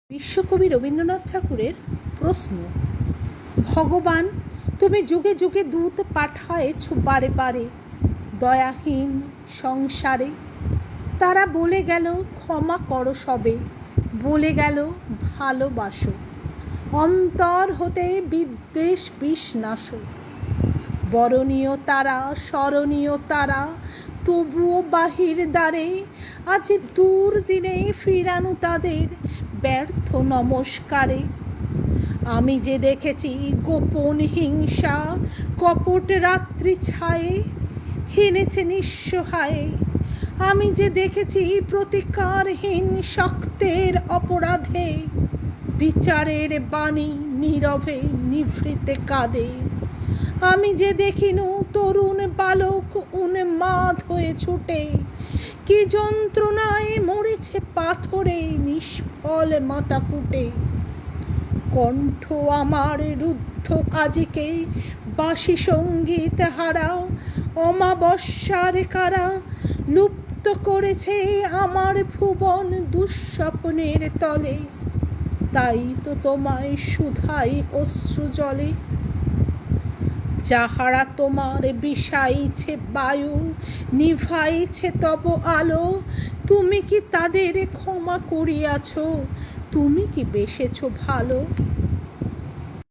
বিশ্বকবি রবীন্দ্রনাথ ঠাকুরের প্রশ্ন। ভগবান, তুমি যুগে যুগে দূত পাঠায়েছ বারে বারে দয়াহীন সংসারে। তারা বলে গেল ক্ষমা করো সবে, বলে গেল ভালোবাসো, অন্তর হতে বিদ্বেষ বিষ নাশো। বরণীয় তারা, স্মরণীয় তারা, তবুও বাহির দ্বারে আজ দূর দিনে ফিরানো তাদের ব্যর্থ নমস্কারে। আমি যে দেখেছি গোপন হিংসা কপট রাত্রি ছায়ে হেনেছে নিঃসহায়ে। আমি যে দেখেছি প্রতিকারহীন শক্তের অপরাধে বিচারের বাণী নীরবে নিভৃতে কাঁদে। আমি যে দেখিনু তরুণ বালক উন্মাদ হয়ে ছুটে কি যন্ত্রণায় মরেছে পাথরে নিষ্ফল মাথা কুটে। কণ্ঠ আমার রুদ্ধ আজিকে বাঁশি সঙ্গীত হারা অমাবস্যার কারা লুপ্ত করেছে আমার ভুবন দুঃস্বপ্নের তলে। তাই তো তোমায় শুধাই অশ্রু জলে। যাহারা তোমার বিষাইছে বায়ু নিভাইছে তব আলো, তুমি কি তাদের ক্ষমা করিয়াছ? তুমি কি বেসেছ ভালো?